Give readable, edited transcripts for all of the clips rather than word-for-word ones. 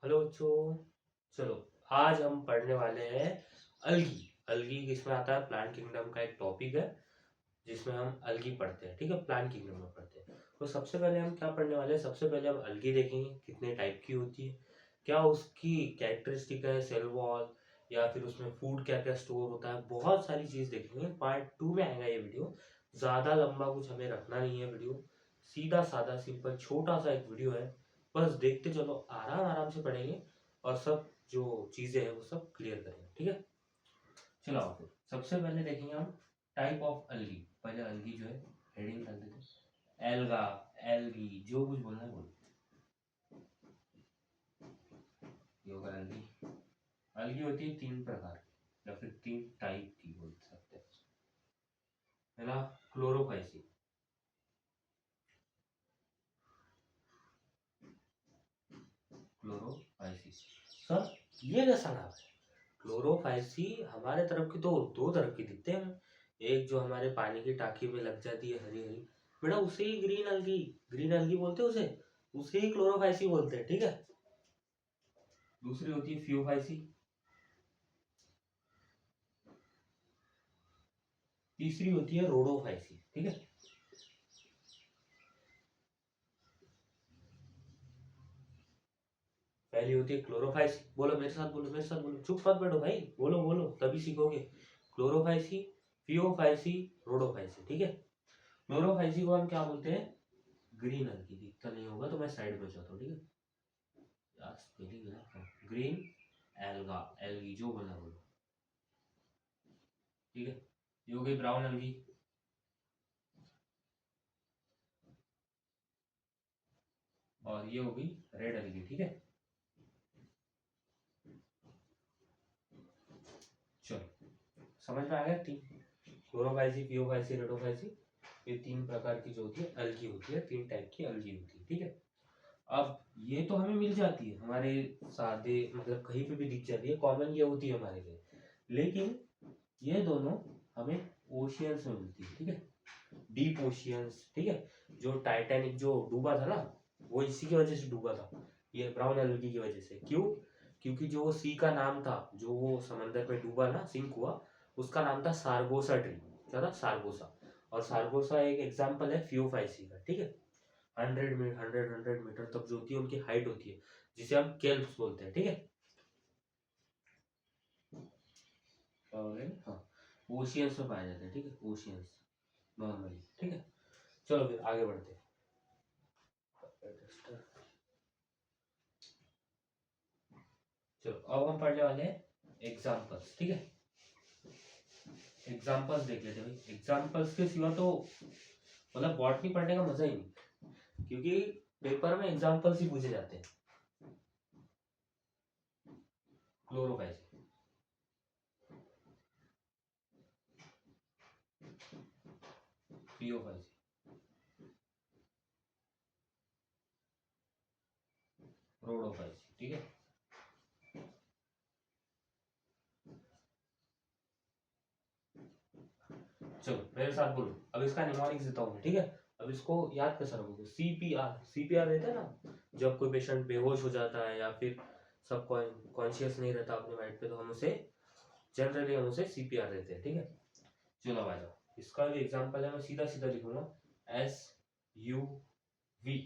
Hello बच्चों। चलो, आज हम पढ़ने वाले हैं अलगी। अलगी किसमें आता है? प्लांट किंगडम का एक टॉपिक है जिसमें हम अलगी पढ़ते हैं। ठीक है, प्लांट किंगडम में पढ़ते हैं। तो सबसे पहले हम क्या पढ़ने वाले हैं? सबसे पहले हम अलगी देखेंगे कितने टाइप की होती है, क्या उसकी कैरेक्टरिस्टिक है, सेल वॉल या फिर उसमें फूड क्या क्या स्टोर होता है, बहुत सारी चीज देखेंगे। पार्ट 2 में आएगा ये वीडियो। ज्यादा लंबा कुछ हमें रखना नहीं है वीडियो, सीधा साधा सिंपल छोटा सा एक वीडियो है। बस देखते चलो, आराम आराम से पढ़ेंगे और सब जो चीजें हैं वो सब क्लियर करेंगे। ठीक है, चलो आओ फिर सबसे पहले देखेंगे हम टाइप ऑफ अलगी। पहले अलगी जो है हेडिंग कर देते हैं, एल्गा, एल्गी, जो कुछ बोलना है बोलो। ये होगा अलगी। अलगी होती है 3 प्रकार या फिर 3 टाइप की बोल सकते हैं। पहला क्लोरोफाइसी। क्लोरोफाइसी सर ये कैसा नाम है? क्लोरोफाइसी हमारे तरफ की तो 2 तरफ की दिखते हैं। एक जो हमारे पानी की टाकी में लग जाती है हरी हरी, बेटा उसे ही ग्रीन अलगी, ग्रीन अलगी बोलते हैं उसे, उसे ही क्लोरोफाइसी बोलते हैं। ठीक है, दूसरी होती है फियोफाइसी, तीसरी होती है रोडोफाइसी। ठीक है, पहली होती है क्लोरोफाइसी। बोलो मेरे साथ, बोलो मेरे साथ, बोलो, चुप मत बैठो भाई, बोलो बोलो तभी सीखोगे। Chlorophyceae, Phaeophyceae, Rhodophyceae. ठीक है, क्लोरोफाइसी को हम क्या बोलते हैं? ग्रीन अलगी। दिखता नहीं होगा तो मैं साइड में जाता हूँ। ठीक है, स्पेलिंग है ग्रीन एल्गा, एल्गी जो बोलना बोलो। ठीक है, ये हो गई ब्राउन अलगी, और ये हो गई रेड अलगी। ठीक है, चलो समझ में आ गया? 3 क्लोरोफाइसी, फियोफाइसी, रेडोफाइसी, ये 3 प्रकार की जो होती है अलगी होती है, 3 टाइप की अलगी होती है। ठीक है, अब ये तो हमें मिल जाती है हमारे सादे, मतलब कहीं पे भी दिख जाती है, कॉमन ये होती है हमारे लिए। लेकिन ये दोनों हमें ओशियंस में मिलती है। ठीक है, डीप ओशियंस। ठीक है, जो टाइटैनिक जो डूबा था ना, वो इसी की वजह से डूबा था, ये ब्राउन एल्गी की वजह से। क्यों? क्योंकि जो सी का नाम था, जो वो समंदर में डूबा ना, सिंक हुआ, उसका नाम था सारगोसा ट्री। क्या था? सारगोसा। और सारगोसा एक एग्जाम्पल है फियोफाइसी का। ठीक है, 100 मीटर तक जो होती है उनकी हाइट होती है, जिसे हम केल्प्स बोलते हैं। ठीक है, और हाँ, ओशियंस में पाए जाते हैं। ठीक है, ओशियंस नॉर्मली। ठीक है, चलो फिर आगे बढ़ते हैं। चलो अब हम पढ़ने वाले हैं एग्जाम्पल्स। ठीक है, एग्जाम्पल्स देख लेते हैं भाई। एग्जाम्पल्स के सिवा तो मतलब बॉटनी पढ़ने का मजा ही नहीं, क्योंकि पेपर में एग्जाम्पल्स ही पूछे जाते हैं। Chlorophyceae, Phaeophyceae, Rhodophyceae. ठीक है, चलो मेरे साथ बोलो। अब इसका निमोनिक्स देता हूँ मैं। ठीक है, अब इसको याद कैसे रखोगे? सीपीआर, सीपीआर देते हैं ना, जब कोई पेशेंट बेहोश हो जाता है या फिर सब कॉन्शियस नहीं रहता अपने माइंड पे, तो हम उसे जनरली हम उसे सीपीआर देते हैं। ठीक है, चलो अब आ जाओ। इसका जो एग्जाम्पल है मैं सीधा सीधा लिखूंगा, S U V,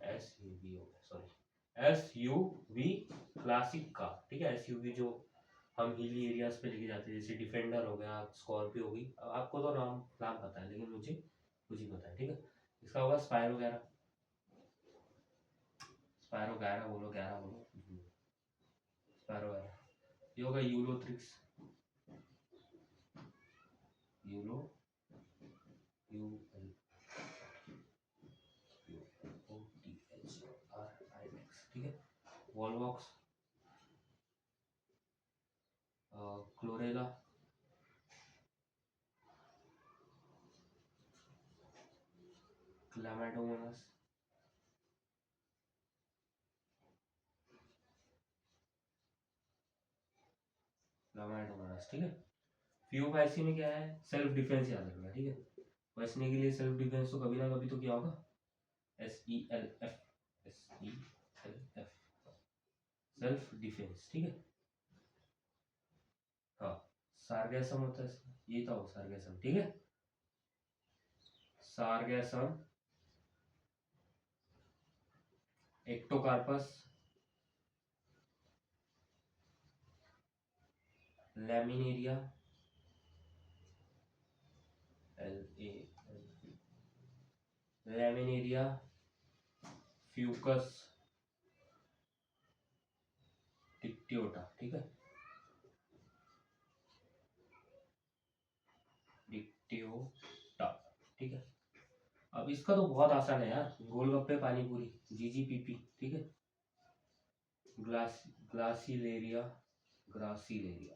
S U V हो गया, sorry, S U V classic का। ठीक है, एस यू वी जो हम हिली एरियाज पे लेके जाते हैं, जैसे डिफेंडर हो गया, स्कॉर्पियो हो गई। आपको तो नाम नाम पता है, लेकिन मुझे कुछ ही पता है। ठीक है, इसका होगा स्पायरो 11, स्पायरो 11 बोलो, 11 बोलो, स्पायरो 11। ये होगा ulothrix, ulo, U L O T H R I X. ठीक है, वॉलवॉक्स, क्लोरेला, क्लामाडोमोनास, क्लामाडोमोनास। ठीक है, फियोफाइसी में क्या है? सेल्फ डिफेंस याद रखना। ठीक है, बचने के लिए सेल्फ डिफेंस तो कभी ना कभी तो क्या होगा? S E L F, S E L F. Self defence, ठीक है। हाँ, सार्गेसम होता है इसमें, ये था वो सार्गेसम, ठीक है। Sargassum, Ectocarpus, laminaria, laminaria, Fucus, Dictyota, ठीक है। डिक्टियोटा, ठीक है। अब इसका तो बहुत आसान है यार, गोलगप्पे पानी पूरी, जीजीपीपी, ठीक है। ग्लासिलेरिया, ग्रासिलेरिया,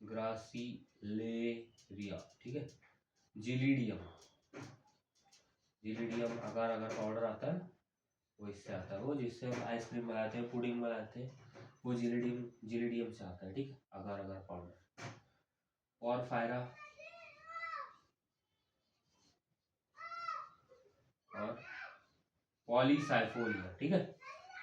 ग्रासिलेरिया, ठीक है। जिलीडियम, जिलीडियम अगर अगर पाउडर आता है ना, वो इससे आता है, वो जिससे हम आइसक्रीम बनाते हैं, पुडिंग बनाते हैं, वो जिलीडियम, जिलीडियम से आता है, ठीक है, अगर अगर पाउडर। और फायरा, और पॉलीसाइफोनिया, ठीक है।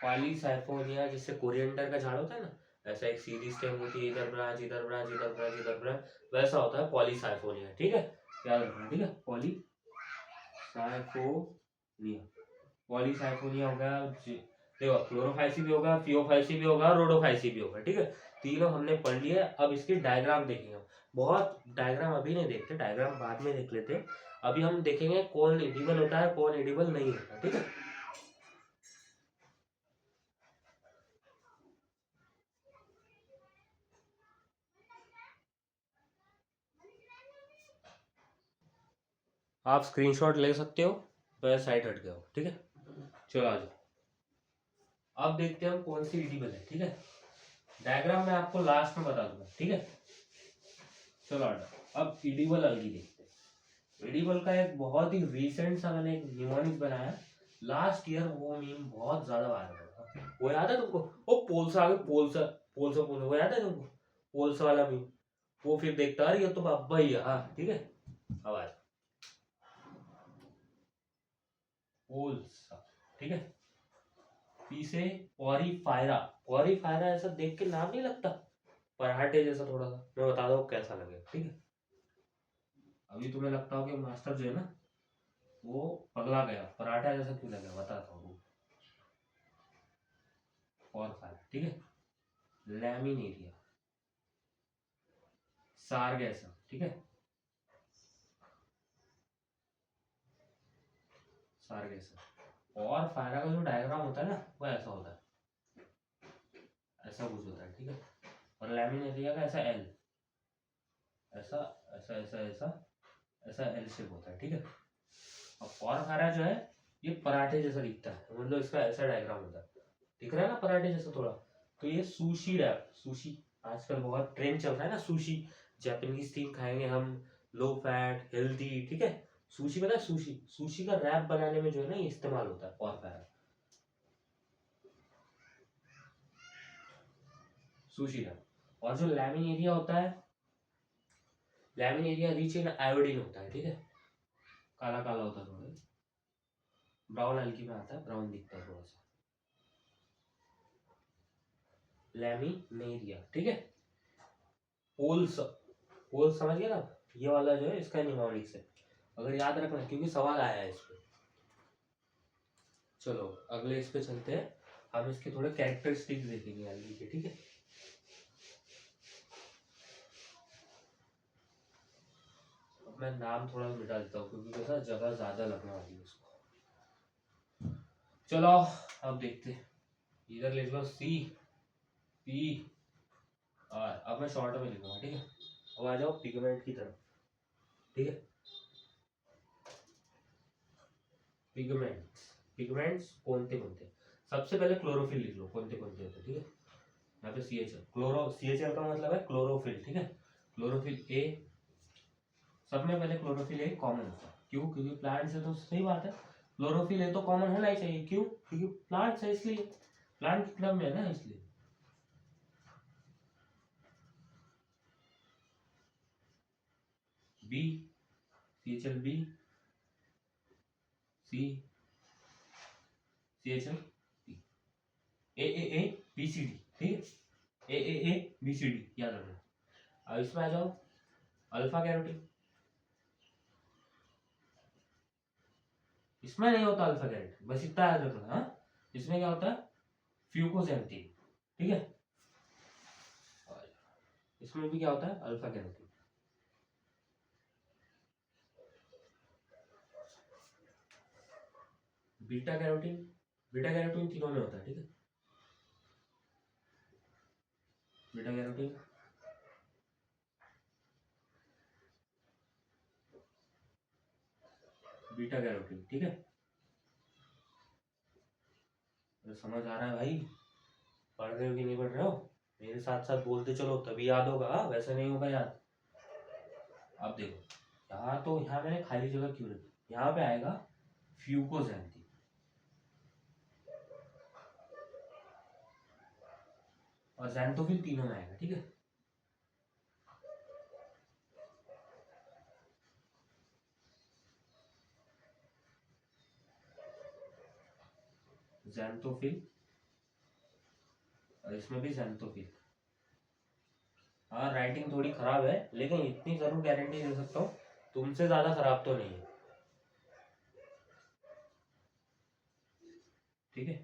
पॉलीसाइफोनिया, जिससे कोरिएंडर का झाड़ होता है ना, ऐसा एक सीधी स्टेम होती है, इधर ब्रांच इधर ब्रांच इधर ब्रांच इधर ब्रांच, वैसा होता है पॉलीसाइफोनिया, ठीक है। याद रखना, ठीक है। पॉलीसाइफोनिया, पॉलीसाइफोनिया हो गया, देखो क्लोरोफाइसी भी होगा, फियोफाइसी भी होगा, रोडोफाइसी भी होगा, ठीक है। तीनों हमने पढ़ लिए। अब इसकी डायग्राम देखेंगे हम। बहुत डायग्राम अभी नहीं देखते, डायग्राम बाद में देख लेते हैं। अभी हम देखेंगे कौन एडिबल होता है, कौन एडिबल नहीं होता, ठीक है। आप स्क्रीनशॉट ले सकते हो, तो साइड हट गए हो, ठीक है। चलो आ जाओ, अब देखते हैं हम कौन सी एडिबल है, ठीक है। डायग्राम मैं आपको लास्ट में बता दूंगा, ठीक है। चलो आ जाओ, अब एडिबल अलगी देखते हैं। एडिबल का एक बहुत ही रिसेंट सा मैंने एक न्यूमोनिक्स बनाया लास्ट ईयर, वो मीम बहुत ज्यादा वायरल था। वो याद है तुमको? वो पोल्स आ गए, पोल्स, पोल्स वो याद है तुमको? पोल्स वाला मीम, वो फिर देखता है, ये तो अब्बा ही है, हाँ ठीक है। आवाज पोल्स, ठीक है। पी से पॉरीफायरा, पॉरीफायरा ऐसा देख के नाम नहीं लगता पराठे जैसा थोड़ा सा, मैं बता दो कैसा लगेगा, ठीक है। अभी तुम्हें लगता हो कि मास्टर जो है ना, वो पगला गया, पराठा जैसा क्यों लगा, बताता हूँ। पॉरीफायरा, ठीक है। लैमिनेरिया, सार्गेसम, ठीक है। सार्गेसम और फायरा का जो डायग्राम होता है ना, वो ऐसा होता है, ऐसा कुछ होता है, ठीक है। और लैमिनेरिया का ऐसा एल, ऐसा ऐसा ऐसा ऐसा ऐसा एल शेप होता है, ठीक है। और फायरा जो है, ये पराठे जैसा दिखता है, मतलब इसका ऐसा डायग्राम होता है, दिख रहा है ना पराठे जैसा थोड़ा। तो ये सुशी रैप, सुशी आजकल बहुत ट्रेंड चल रहा है ना, सुशी, जापानीज थीम खाएंगे हम, लो फैट हेल्दी, ठीक है। सुशी पता है, सुशी, सुशी का रैप बनाने में जो है ना, ये इस्तेमाल होता है और फायरा, सुशी रैप। और जो लैमिनेरिया होता है, लैमिनेरिया रिच इन आयोडीन होता है, ठीक है। काला काला होता है थोड़ा, ब्राउन हल्की में आता है, ब्राउन दिखता है थोड़ा सा, लैमिनेरिया, ठीक है। पोल्स, पोल्स समझ गए ना, ये वाला जो है इसका निमोनिक्स है, अगर याद रखना क्योंकि सवाल आया है इस पे। चलो अगले इस पे चलते हैं, हम इसके थोड़े कैरेक्टरिस्टिक्स देखेंगे अलगी के, ठीक है। अब मैं नाम थोड़ा मिटा देता हूँ क्योंकि कैसा जगह ज्यादा लगने वाली है उसको। चलो अब देखते हैं, इधर लिख लो सी पी आर, अब मैं शॉर्ट में लिखूंगा, ठीक है। अब आ जाओ पिगमेंट की तरफ, ठीक है। पिगमेंट्स, पिगमेंट्स कौन थे, सबसे पहले क्लोरोफिल लिख लो, कौन थे होते, ठीक है। यहाँ पे C H L, chloro, C H L का मतलब है क्लोरोफिल, ठीक है। क्लोरोफिल ए, सब में पहले क्लोरोफिल ए कॉमन होता है, क्यों? क्योंकि प्लांट्स है, तो सही बात है, क्लोरोफिल ए तो कॉमन होना ही चाहिए, क्यों? क्योंकि प्लांट्स है, इसलिए प्लांट किंगडम में है ना, इसलिए। B, C H L B, C, C H L B, A A A BCD, ठीक है, A BCD याद रखना। अब इसमें आ जाओ अल्फा कैरोटीन, इसमें नहीं होता अल्फा कैरोटीन, बस इतना याद रखना। हाँ, इसमें क्या होता है, फ्यूकोजेंटीन, ठीक है। इसमें भी क्या होता है, alpha carotene. Beta carotene, beta carotene तीनों में होता है, ठीक है। बीटा कैरोटीन, बीटा कैरोटीन, ठीक है। तो समझ आ रहा है भाई, पढ़ रहे हो कि नहीं पढ़ रहे हो, मेरे साथ साथ बोलते चलो तभी याद होगा, वैसे नहीं होगा याद। अब देखो यहाँ, तो यहाँ मैंने खाली जगह क्यों रखी, यहाँ पे आएगा फ्यूकोजेंटीन, और ज़ैंथोफिल तीनों में आएगा, ठीक है। ज़ैंथोफिल, और इसमें भी ज़ैंथोफिल। हाँ, राइटिंग थोड़ी खराब है, लेकिन इतनी जरूर गारंटी दे सकता हूँ, तुमसे ज्यादा खराब तो नहीं है, ठीक है।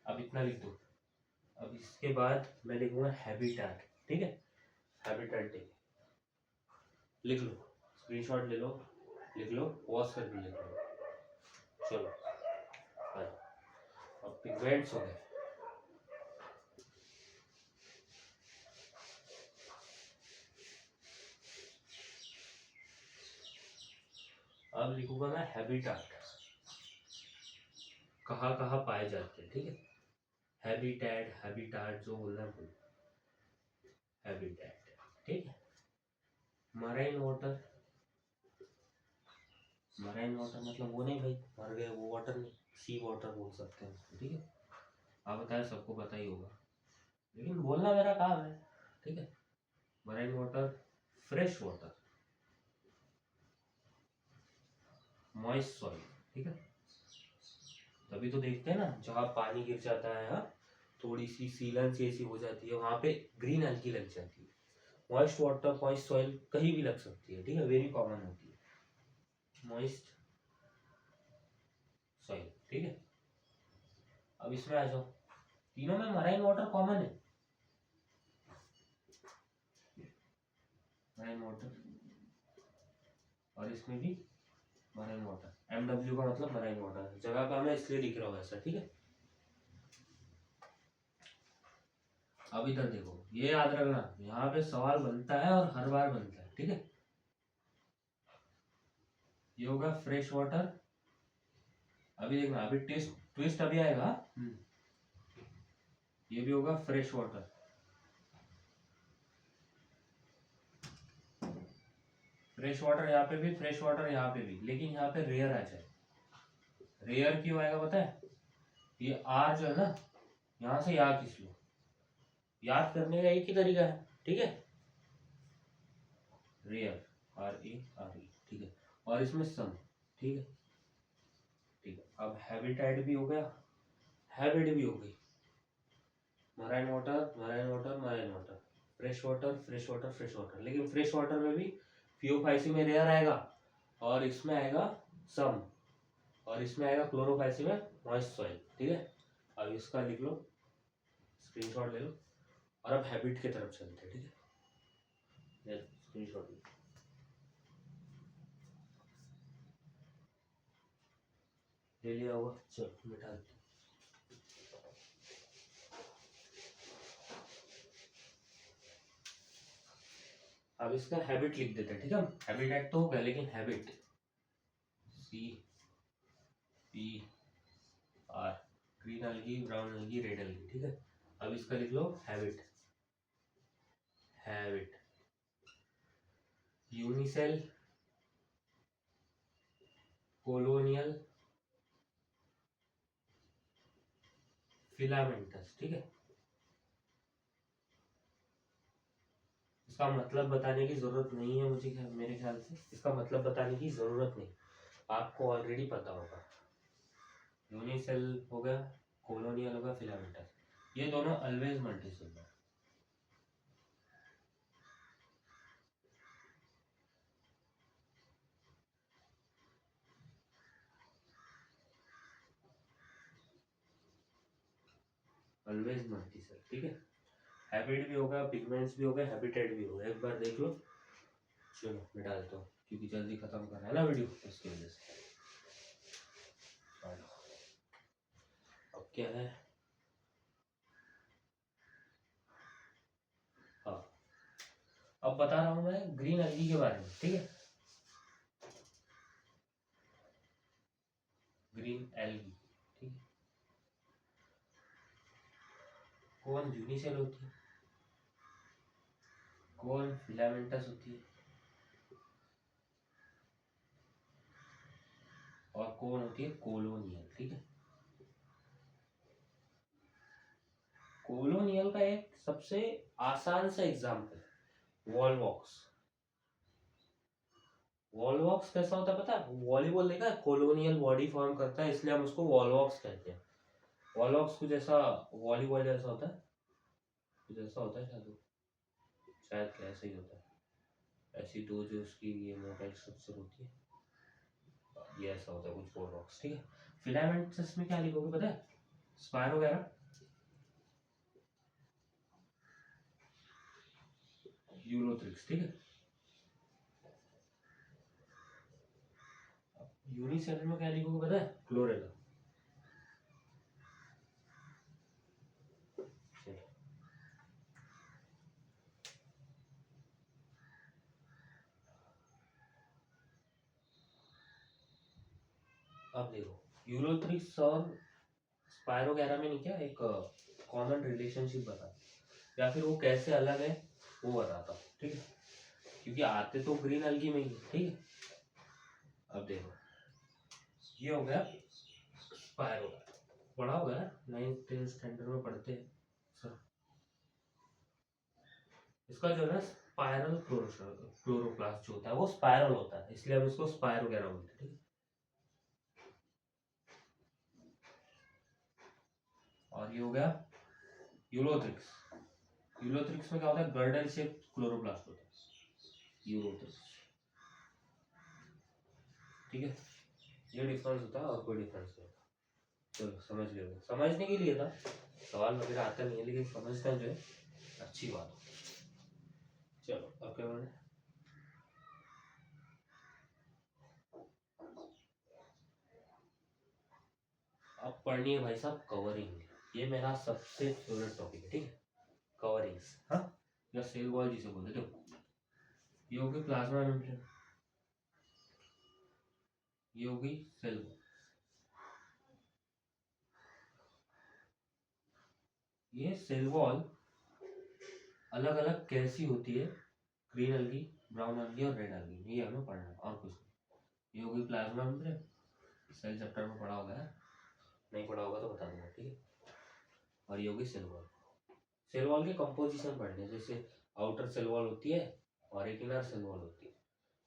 अब इतना लिख दो। अब इसके बाद मैं लिखूंगा हैबिटेट, ठीक है। हैबिटेट लिख लो, स्क्रीनशॉट ले लो, लिख लो, पॉज कर भी लिख लो। चलो अब पिगमेंट्स हो गए। अब लिखूंगा मैं हैबिटेट, कहाँ कहाँ पाए जाते हैं, ठीक है। हैबिटेट, हैबिटेट जो बोलना है, हैबिटेट, ठीक है। मराइन वाटर, मराइन वाटर मतलब वो नहीं भाई, मर गए वो वाटर नहीं, सी वाटर बोल सकते हैं उसको, ठीक है। आप बताएं, सबको पता ही होगा, लेकिन बोलना मेरा काम है, ठीक है। Marine water, fresh water, moist soil, ठीक है। तभी तो देखते हैं ना, जहाँ पानी गिर जाता है, हाँ, थोड़ी सी सीलन सी ऐसी हो जाती है, वहां पे ग्रीन एल्गी लग जाती है। मॉइस्ट वाटर, मॉइस्ट सॉइल कहीं भी लग सकती है, ठीक है, वेरी कॉमन होती है मॉइस्ट सॉइल, ठीक है। अब इसमें आ जाओ, तीनों में मराइन वाटर कॉमन है, मराइन वाटर, और इसमें भी मराइन वाटर, MW का मतलब मराइन वाटर, जगह का मैं इसलिए लिख रहा हूँ ऐसा, ठीक है। अब इधर देखो, ये याद रखना, यहाँ पे सवाल बनता है और हर बार बनता है, ठीक है। ये होगा फ्रेश वाटर, अभी देखना, अभी टेस्ट ट्विस्ट अभी आएगा। ये भी होगा फ्रेश वाटर, फ्रेश वाटर यहाँ पे भी, फ्रेश वाटर यहाँ पे भी, लेकिन यहाँ पे रेयर आ जाए। रेयर क्यों आएगा पता है, ये आर जो है ना, यहाँ से यहाँ खींच लो, याद करने का एक ही तरीका है, ठीक है। रेयर, RARE, ठीक है, और इसमें सम, ठीक है, ठीक है। अब हैबिटेट भी हो गया, हैबिट भी हो गई, marine water, marine water, marine water, fresh water, fresh water, fresh water, लेकिन फ्रेश वाटर में भी फियोफाइसी में रेयर आएगा, और इसमें आएगा सम, और इसमें आएगा क्लोरोफाइसी में मॉइस्ट सॉइल, ठीक है। अब इसका लिख लो, स्क्रीनशॉट ले लो, और अब हैबिट की तरफ चलते हैं, ठीक है। स्क्रीनशॉट ले लिया होगा, चलो मिटा देते हैं। अब इसका हैबिट लिख देते हैं, ठीक है। हैबिटेट तो होगा, लेकिन habit CPR, green algae, brown algae, red algae, ठीक है। अब इसका लिख लो habit, habit, unicell, colonial, filamentous, ठीक है। इसका मतलब बताने की जरूरत नहीं है, मुझे मेरे ख्याल से इसका मतलब बताने की जरूरत नहीं, आपको ऑलरेडी पता होगा। यूनिसेल हो गया, कोलोनियल होगा, फिलामेंटस, ये दोनों ऑलवेज मल्टीसेलुलर। ऑलवेज मल्टीसेल, ठीक है। हैबिट भी होगा, पिगमेंट्स भी हो गए, हैबिटेट भी होगा, एक बार देख लो। चलो मिटा देता हूँ क्योंकि जल्दी खत्म करना है ना वीडियो, इसकी वजह से। अब क्या है, हाँ अब बता रहा हूँ मैं ग्रीन एल्गी के बारे में, ठीक है। ग्रीन एल्गी, ठीक है। कौन यूनिसेल होती है, कौन फिलामेंटस होती है, और कौन होती है कोलोनियल, ठीक है। कोलोनियल का एक सबसे आसान सा एग्जाम्पल वॉलवॉक्स। वॉलवॉक्स कैसा होता है पता है, वॉलीबॉल देखा है, कोलोनियल बॉडी फॉर्म करता है, इसलिए हम उसको वॉलवॉक्स कहते हैं। वॉलवॉक्स कुछ ऐसा वॉलीबॉल जैसा होता है, कुछ ऐसा होता है शायद, शायद क्या ऐसा ही होता है, ऐसी दो जो उसकी ये मोटाई स्ट्रक्चर होती है, ये ऐसा होता है कुछ वॉलवॉक्स, ठीक है। फिलामेंटस में क्या लिखोगे पता है, स्पायर वगैरह, यूरोथ्रिक्स, ठीक है। यूनिसेलुलर में क्या लिखोगे पता है, क्लोरेला। अब देखो यूरोथ्रिक्स और स्पायरोगैरा में नहीं क्या एक कॉमन रिलेशनशिप बता, या फिर वो कैसे अलग है वो बताता हूँ, ठीक है। क्योंकि आते तो ग्रीन एल्गी में ही, ठीक है। अब देखो ये हो गया स्पायरोगैरा, पढ़ा होगा यार 9th 10th स्टैंडर्ड में पढ़ते हैं सर। इसका जो है ना स्पाइरल क्लोरोप्लास्ट जो होता है वो स्पाइरल होता है, इसलिए हम इसको स्पायरोगैरा बोलते हैं, ठीक है। और ये हो गया यूरोथ्रिक्स। यूरोथ्रिक्स में क्या होता है, गर्डल शेप क्लोरोप्लास्ट होता है यूरोथ्रिक्स, ठीक है। ये डिफरेंस होता है और कोई डिफरेंस नहीं होता। चलो समझ गए, समझने के लिए था, सवाल वगैरह आता नहीं है लेकिन समझना जो है अच्छी बात हो। चलो अब क्या बोले, अब पढ़नी है भाई साहब कवरिंग, ये मेरा सबसे फेवरेट टॉपिक है, ठीक है। कवरिंग्स, हाँ, या सेल वॉल जिसे बोलते हो, ये होगी प्लाज्मा मेम्ब्रेन, ये होगी सेल वॉल। ये सेल वॉल अलग अलग कैसी होती है, ग्रीन एल्गी, ब्राउन एल्गी और रेड एल्गी, ये हमें पढ़ना है और कुछ नहीं। ये होगी प्लाज्मा मेम्ब्रेन, सेल चैप्टर में पढ़ा होगा यार, नहीं पढ़ा होगा तो बता दूंगा, ठीक है। और ये होगी सेल वॉल। सेल वॉल के कंपोजिशन पढ़ने हैं, जैसे आउटर सेल वॉल होती है और एक इनर सेल वॉल होती है,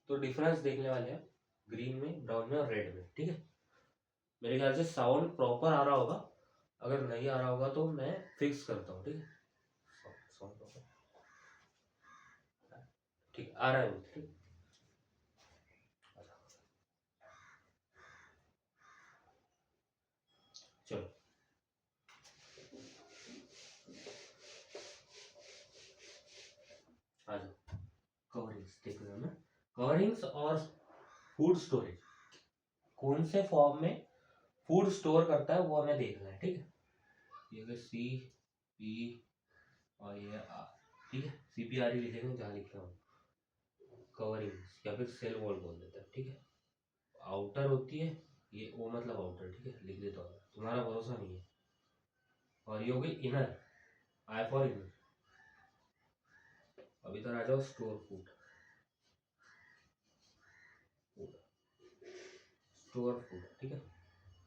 तो डिफरेंस देखने वाले हैं ग्रीन में, ब्राउन में और रेड में, ठीक है। मेरे ख्याल से साउंड प्रॉपर आ रहा होगा, अगर नहीं आ रहा होगा तो मैं फिक्स करता हूँ, ठीक है। साउंड प्रॉपर ठीक आ रहा है मुझे, ठीक। चलो आ जाओ, कवरिंग्स देख रहे हो ना, कवरिंग्स और फूड स्टोरेज, कौन से फॉर्म में फूड स्टोर करता है वो हमें देखना है, ठीक है। ये सी पी और ये आर, ठीक है, सी पी आर ही लिखेंगे जहाँ लिखे हो, कवरिंग्स या फिर सेल वॉल बोल देते हैं, ठीक है। आउटर होती है, ये ओ मतलब आउटर, ठीक है, लिख देता हूँ, तुम्हारा भरोसा नहीं है। और ये हो गई इनर, आई फॉर इनर। अब इधर आ जाओ स्टोर फूड, स्टोर फूड, ठीक है,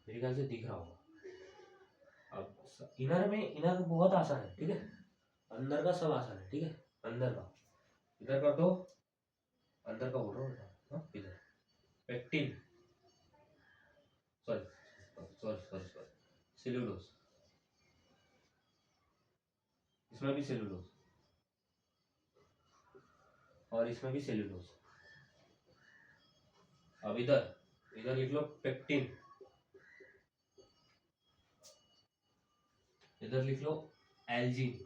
मेरे ख्याल से दिख रहा होगा। अब इनर में, इनर बहुत आसान है, ठीक है, अंदर का सब आसान है, ठीक है। अंदर का इधर कर दो, अंदर का बोल रहा हूँ बेटा, हाँ इधर pectin, sorry sorry sorry sorry, cellulose, इसमें भी सेलुलोज और इसमें भी सेलुलोज। अब इधर इधर लिख लो पेक्टिन, इधर लिख लो एल्जीन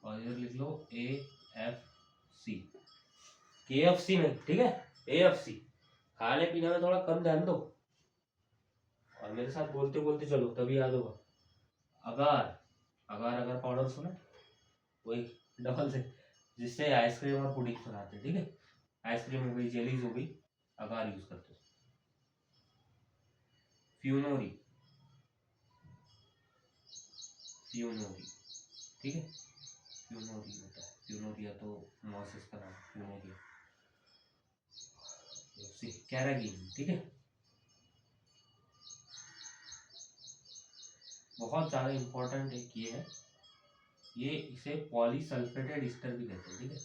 और इधर लिख लो AFC, KFC नहीं, ठीक है, AFC। खाने पीने में थोड़ा कम ध्यान दो और मेरे साथ बोलते बोलते चलो, तभी याद होगा। अगार, अगार अगार पाउडर सुना, वही डबल से जिससे आइसक्रीम और पुडिंग बनाते हैं, ठीक है। आइसक्रीम हो गई, जेलीज हो गई, अगार यूज करते हैं। फ्यूनोरी, फ्यूनोरी, ठीक है, फ्यूनोरी होता है, फ्यूनोरिया तो मॉसिस का नाम, फ्यूनोरिया। कैरागीन, ठीक है। बहुत ज्यादा इंपॉर्टेंट एक ये है, ये इसे पॉलीसल्फेटेड ईस्टर भी कहते हैं, ठीक है,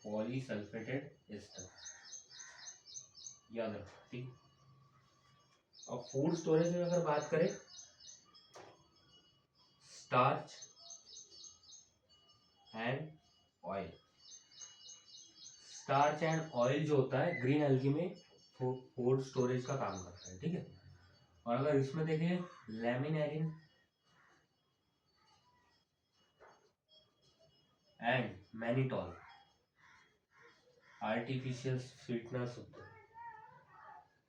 पॉलीसल्फेटेड ईस्टर, याद रखो, ठीक। अब फूड स्टोरेज में अगर बात करें, starch and oil, starch and oil जो होता है ग्रीन एल्गी में फूड स्टोरेज का काम करता है, ठीक है। और अगर इसमें देखें लैमिनेरिन एंड मैनिटॉल आर्टिफिशियल स्वीटनर्स होते हैं।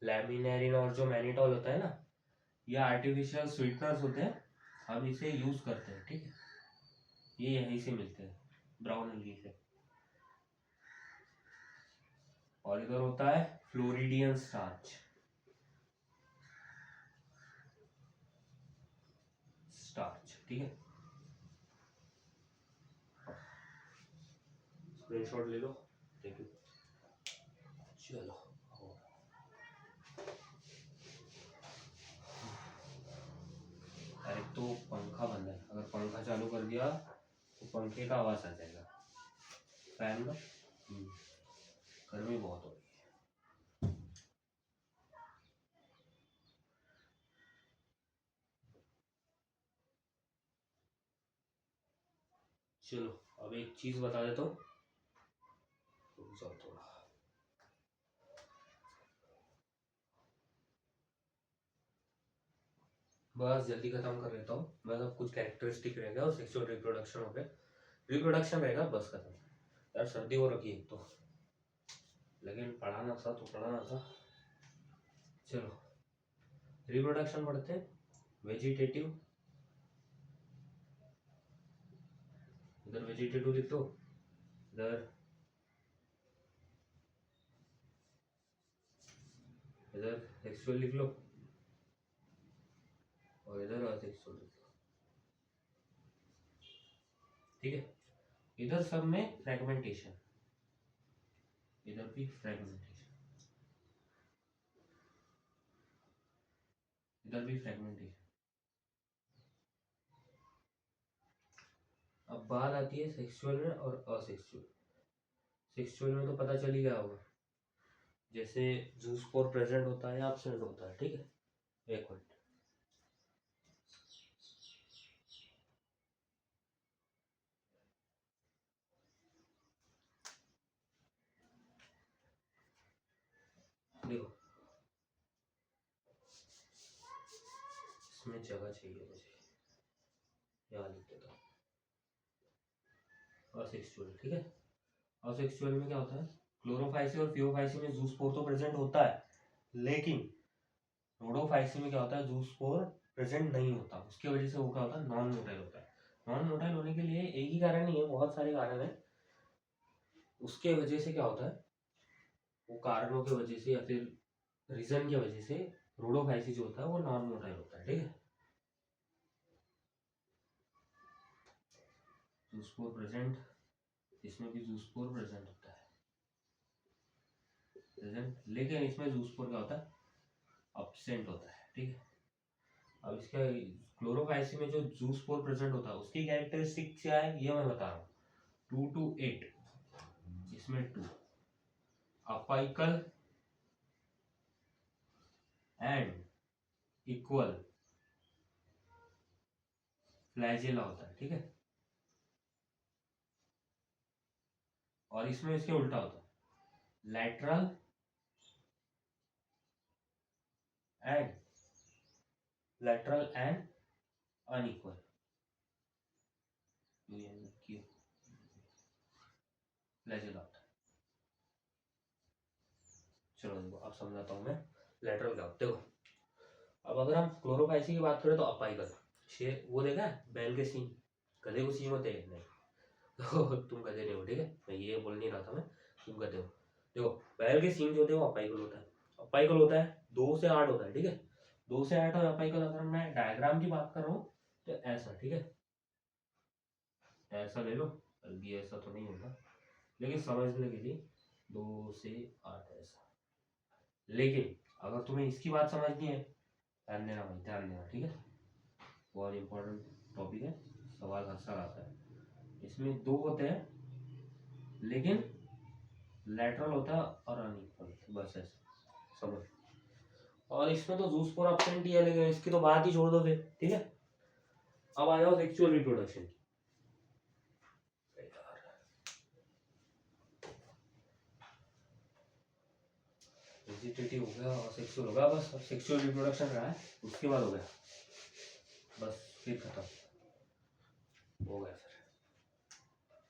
लैमिनेरिन और जो मैनिटॉल होता है ना, ये आर्टिफिशियल स्वीटनर्स होते हैं, हम इसे यूज करते हैं, ठीक है। ये यहीं से मिलते हैं, ब्राउन एल्गी से। और इधर होता है फ्लोरिडियन स्टार्च, स्टार्च, ठीक है। स्क्रीनशॉट ले लो, थैंक यू। चलो अरे तो पंखा बंद है, अगर पंखा चालू कर दिया तो पंखे का आवाज आ जाएगा। फैन का गर्मी बहुत हो रही है। चलो अब एक चीज बता देता हूँ, थोड़ा बस जल्दी खत्म कर लेता हूँ। बस अब कुछ कैरेक्टरिस्टिक रहेगा और सेक्सुअल रिप्रोडक्शन हो गया, रिप्रोडक्शन रहेगा, बस खत्म। यार सर्दी हो रखी है तो, लेकिन पढ़ाना था तो पढ़ाना था। चलो रिप्रोडक्शन पढ़ते हैं। वेजिटेटिव, इधर वेजिटेटिव लिख दो, इधर इधर सेक्सुअल लिख लो और इधर असेक्सुअल लिख लो, ठीक है। इधर सब में फ्रेगमेंटेशन, इधर भी फ्रेगमेंटेशन, इधर भी फ्रेगमेंटेशन। अब बात आती है सेक्सुअल में और असेक्सुअल। सेक्सुअल में तो पता चल ही गया होगा, जैसे जूस्पोर प्रेजेंट होता है या एब्सेंट होता है, ठीक है। एक मिनट, देखो इसमें जगह चाहिए मुझे, यहाँ लिख देता हूँ असेक्सुअल, ठीक है। असेक्सुअल में क्या होता है, क्लोरोफाइसी और फियोफाइसी में जूस्पोर तो प्रेजेंट होता है, लेकिन रोडोफाइसी में क्या होता है, जूस्पोर प्रेजेंट नहीं होता। उसकी वजह से वो क्या होता है, नॉन मोटाइल होता है। नॉन मोटाइल होने के लिए एक ही कारण नहीं है, बहुत सारे कारण है। उसके वजह से क्या होता है, वो कारणों की वजह से या फिर रीजन की वजह से रोडोफाइसी जो होता है वो नॉन मोटाइल होता है, ठीक है। जूस्पोर प्रेजेंट, इसमें भी जूस्पोर प्रेजेंट होता है प्रेजेंट, लेकिन इसमें जूस्पोर क्या होता है, अब्सेंट होता है, ठीक है। अब इसका क्लोरोफाइसी में जो जूस्पोर प्रेजेंट होता है उसकी कैरेक्टरिस्टिक क्या है ये मैं बता रहा हूँ। 2 to 8, इसमें 2 अपाइकल एंड इक्वल फ्लैजेला होता है, ठीक है। और इसमें इसके उल्टा होता है, लैटरल एंड अनइक्वल। फ्लैजेला होता है। चलो देखो अब समझाता हूँ मैं लैटरल क्या होता है। देखो अब अगर हम क्लोरोफाइसी की बात करें तो अपाइकल, शेर वो देखा है बैल के सींग, गधे को सींग होते हैं नहीं तो तुम गधे नहीं हो, ठीक है, मैं ये बोल नहीं रहा था मैं, तुम गधे हो। देखो बैल के सींग जो होते हैं वो अपाइकल होता है। अपाइकल होता है 2 से 8 होता है, ठीक है, 2 से 8 और अपाइकल। अगर मैं डायग्राम की बात कर रहा हूँ तो ऐसा, ठीक है, ऐसा ले लो, ये ऐसा तो नहीं होगा लेकिन समझने के लिए 2 से 8 ऐसा। लेकिन अगर तुम्हें इसकी बात समझनी है, ध्यान देना भाई, ध्यान देना, ठीक है, बहुत इंपॉर्टेंट टॉपिक है, सवाल हर साल आता है। इसमें 2 होते हैं लेकिन लैटरल होता है और अनइक्वल, बस ऐसा समझ। और इसमें तो जूस फॉर एब्सेंट ही है, लेकिन इसकी तो बात ही छोड़ दो फिर, ठीक है। अब आ जाओ सेक्सुअल रिप्रोडक्शन। वेजिटेटिव हो गया और सेक्सुअल हो गया, बस अब सेक्सुअल रिप्रोडक्शन रहा है, उसके बाद हो गया, बस फिर खत्म हो गया सर।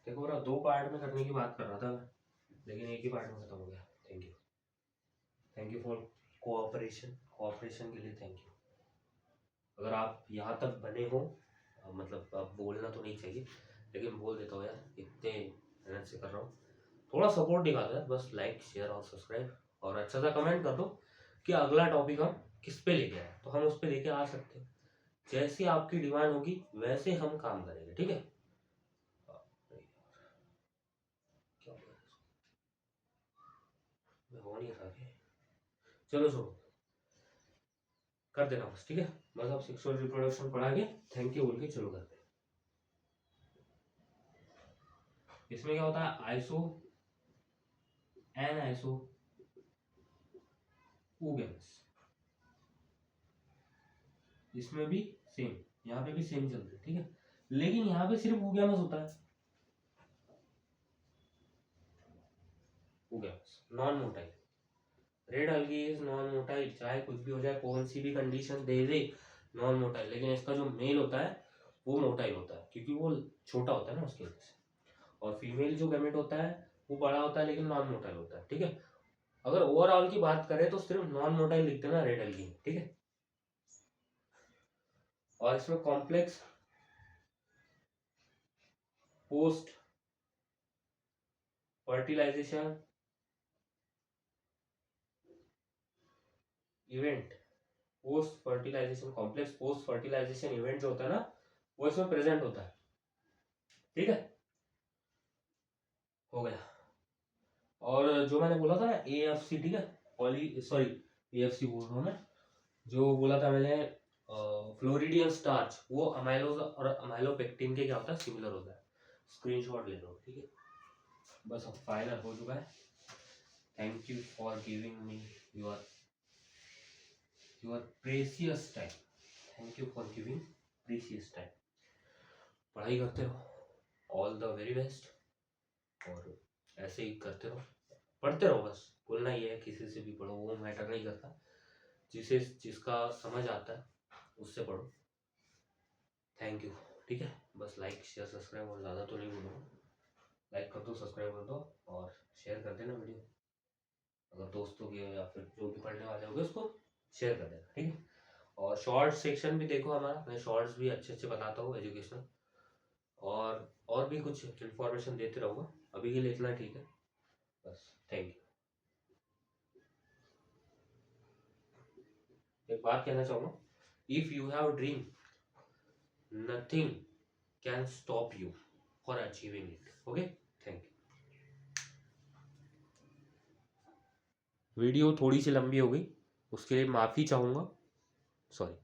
देखो ना 2 पार्ट में करने की बात कर रहा था मैं, लेकिन एक ही पार्ट में खत्म हो गया। थैंक यू फॉर कोऑपरेशन के लिए थैंक यू। अगर आप यहाँ तक बने हो, मतलब आप बोलना तो नहीं चाहिए लेकिन बोल देता हूँ यार, इतने मेहनत से कर रहा हूँ, थोड़ा सपोर्ट दिखाता है, बस लाइक शेयर और सब्सक्राइब, और अच्छा सा कमेंट कर दो कि अगला टॉपिक हम किस पे लेके आए, तो हम उस पे लेके आ सकते हैं। जैसी आपकी डिमांड होगी वैसे हम काम करेंगे, ठीक है। हो नहीं रहा, चलो सुनो कर देना बस, ठीक है, बस आप सेक्सुअल रिप्रोडक्शन पढ़ा के थैंक यू बोल के चलो करते हैं। इसमें क्या होता है, आइसो oogamous, इसमें भी सेम, यहाँ पे भी सेम चलते हैं, ठीक है, लेकिन यहाँ पे सिर्फ oogamous होता है, oogamous non motile. Red algae is non motile, चाहे कुछ भी हो जाए, कौन सी भी कंडीशन दे दे, नॉन मोटाइल। लेकिन इसका जो मेल होता है वो मोटाइल होता है, क्योंकि वो छोटा होता है ना उसकी वजह से। और फीमेल जो गैमेट होता है वो बड़ा होता है लेकिन नॉन मोटाइल होता है, ठीक है। अगर ओवरऑल की बात करें तो सिर्फ नॉन मोटाइल लिखते हैं ना रेड अलगी, ठीक है। और इसमें complex post fertilisation event, post fertilisation complex post fertilisation event जो होता है ना वो इसमें प्रेजेंट होता है, ठीक है, हो गया। और जो मैंने बोला था ना AFC, ठीक है, AFC बोल रहा हूँ मैं, जो बोला था मैंने फ्लोरिडियन स्टार्च, वो अमाइलोज और अमाइलोपेक्टिन के क्या होता है, सिमिलर होता है। स्क्रीनशॉट ले लो, ठीक है, बस अब फाइनल हो चुका है। Thank you for giving me your precious time, thank you for giving precious time. पढ़ाई करते रहो, ऑल द वेरी बेस्ट, और ऐसे ही करते रहो, पढ़ते रहो, बस बोलना ही है, किसी से भी पढ़ो, वो मैटर नहीं करता, जिसका समझ आता है उससे पढ़ो। थैंक यू, ठीक है, बस लाइक शेयर सब्सक्राइब, और ज़्यादा तो नहीं बोलूँगा, लाइक कर दो, सब्सक्राइब कर दो और शेयर कर देना वीडियो, अगर दोस्तों की या फिर जो भी पढ़ने वाले होंगे उसको शेयर कर देना, ठीक है। और शॉर्ट्स सेक्शन भी देखो हमारा, मैं शॉर्ट्स भी अच्छे अच्छे बताता हूँ एजुकेशनल, और भी कुछ इन्फॉर्मेशन देते रहूँगा। अभी के लिए इतना ठीक है, बस थैंक यू। एक बात कहना चाहूँगा, if you have dream nothing can stop you for achieving it, okay, thank you. Video थोड़ी सी लंबी हो गई, उसके लिए माफ़ी चाहूँगा, सॉरी।